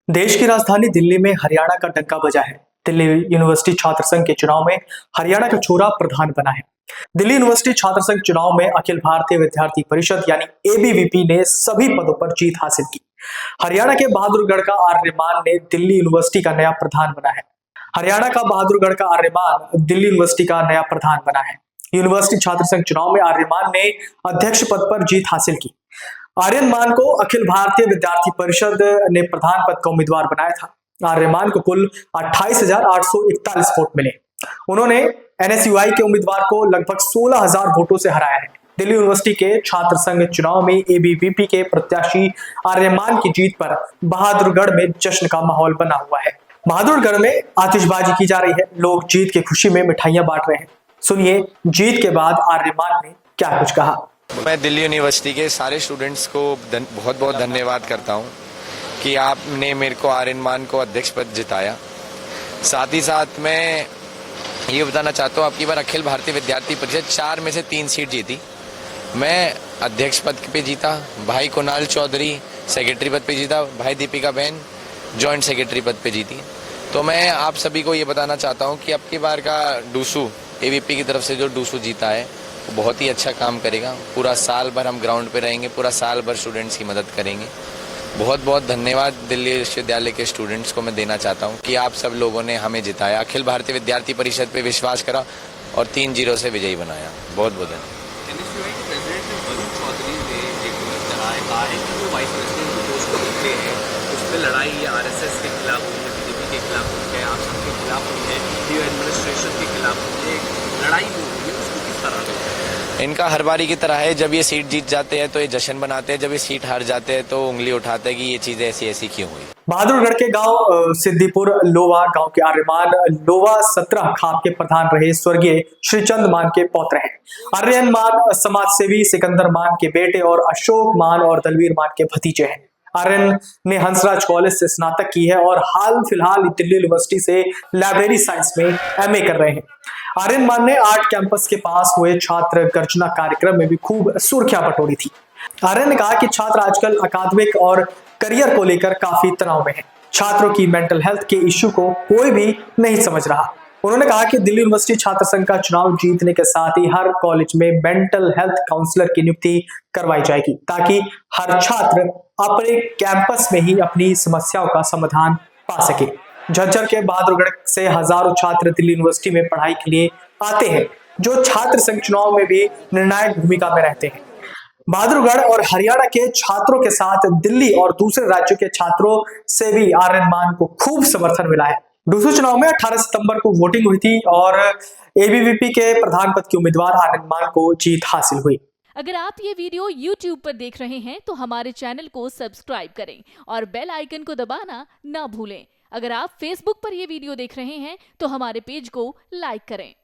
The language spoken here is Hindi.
देश की राजधानी दिल्ली में हरियाणा का डंका बजा है। दिल्ली यूनिवर्सिटी छात्र संघ के चुनाव में हरियाणा का छोरा प्रधान बना है। दिल्ली यूनिवर्सिटी छात्र संघ चुनाव में अखिल भारतीय विद्यार्थी परिषद यानी एबीवीपी ने सभी पदों पर जीत हासिल की। हरियाणा के बहादुरगढ़ का आर्यमान ने दिल्ली यूनिवर्सिटी का नया प्रधान बना है। हरियाणा का बहादुरगढ़ का आर्यमान दिल्ली यूनिवर्सिटी का नया प्रधान बना है। यूनिवर्सिटी छात्र संघ चुनाव में आर्यमान ने अध्यक्ष पद पर जीत हासिल की। आर्यमान को अखिल भारतीय विद्यार्थी परिषद ने प्रधान पद का उम्मीदवार बनाया था। आर्यमान को कुल 28,841 वोट मिले। उन्होंने एनएसयूआई के उम्मीदवार को लगभग 16,000 वोटों से हराया है। दिल्ली यूनिवर्सिटी के छात्र संघ चुनाव में एबीवीपी के प्रत्याशी आर्यमान की जीत पर बहादुरगढ़ में जश्न का माहौल बना हुआ है। बहादुरगढ़ में आतिशबाजी की जा रही है। लोग जीत की खुशी में मिठाइयां बांट रहे हैं। सुनिए जीत के बाद आर्यमान ने क्या कुछ कहा। मैं दिल्ली यूनिवर्सिटी के सारे स्टूडेंट्स को बहुत बहुत धन्यवाद करता हूं कि आपने मेरे को आर्यमान को अध्यक्ष पद जिताया। साथ ही साथ मैं ये बताना चाहता हूं, आपकी बार अखिल भारतीय विद्यार्थी परिषद 4 में से 3 सीट जीती। मैं अध्यक्ष पद पे जीता, भाई कुणाल चौधरी सेक्रेटरी पद पे जीता, भाई दीपिका बहन जॉइंट सेक्रेटरी पद पे जीती। तो मैं आप सभी को ये बताना चाहता हूँ कि आपकी बार का डूसू एबीपी की तरफ से जो डूसू जीता है वो बहुत ही अच्छा काम करेगा। पूरा साल भर हम ग्राउंड पे रहेंगे, पूरा साल भर स्टूडेंट्स की मदद करेंगे। बहुत बहुत धन्यवाद दिल्ली विश्वविद्यालय के स्टूडेंट्स को मैं देना चाहता हूं कि आप सब लोगों ने हमें जिताया, अखिल भारतीय विद्यार्थी परिषद पे विश्वास करा और 3-0 से विजयी बनाया। बहुत बहुत धन्यवाद। लड़ाई आरएसएस के खिलाफ हुई है, बीजेपी के खिलाफ हुई है, आप सबके खिलाफ हुई है, न्यू एडमिनिस्ट्रेशन के खिलाफ हुई है, लड़ाई हुई है, उसको किस तरह से? इनका हर बारी की तरह है, जब ये सीट जीत जाते हैं तो ये जश्न मनाते हैं, जब ये सीट हार जाते हैं तो उंगली उठाते हैं कि ये चीजें ऐसी ऐसी क्यों हुई। बहादुरगढ़ के गांव सिद्दीपुर लोवा गांव के आर्यमान लोवा 17 खाप के प्रधान रहे स्वर्गीय श्रीचंद मान के पौत्र हैं। आर्यमान समाजसेवी सिकंदर मान के बेटे और अशोक मान और दलवीर मान के भतीजे हैं। आर्यन ने हंसराज कॉलेज से स्नातक की है और हाल फिलहाल दिल्ली यूनिवर्सिटी से लाइब्रेरी साइंस में एमए कर रहे हैं। आर्यन मान ने आर्ट कैंपस के पास हुए छात्र गर्जना कार्यक्रम में भी खूब सुर्खियां बटोरी थी। आर्यन ने कहा कि छात्र आजकल अकादमिक और करियर को लेकर काफी तनाव में हैं। छात्रों की मेंटल हेल्थ के इश्यू को कोई भी नहीं समझ रहा। उन्होंने कहा कि दिल्ली यूनिवर्सिटी छात्र संघ का चुनाव जीतने के साथ ही हर कॉलेज में मेंटल हेल्थ काउंसलर की नियुक्ति करवाई जाएगी ताकि हर छात्र अपने कैंपस में ही अपनी समस्याओं का समाधान पा सके। झज्जर के बहादुरगढ़ से हजारों छात्र दिल्ली यूनिवर्सिटी में पढ़ाई के लिए आते हैं, जो छात्र संघ चुनाव में भी निर्णायक भूमिका में रहते हैं। बहादुरगढ़ और हरियाणा के छात्रों के साथ दिल्ली और दूसरे राज्यों के छात्रों से भी आर्यमान को खूब समर्थन मिला है। दूसरे चुनाव में 18 सितंबर को वोटिंग हुई थी और एबीवीपी के प्रधान पद के उम्मीदवार आर्यमान को जीत हासिल हुई। अगर आप ये वीडियो YouTube पर देख रहे हैं तो हमारे चैनल को सब्सक्राइब करें और बेल आइकन को दबाना ना भूलें। अगर आप Facebook पर ये वीडियो देख रहे हैं तो हमारे पेज को लाइक करें।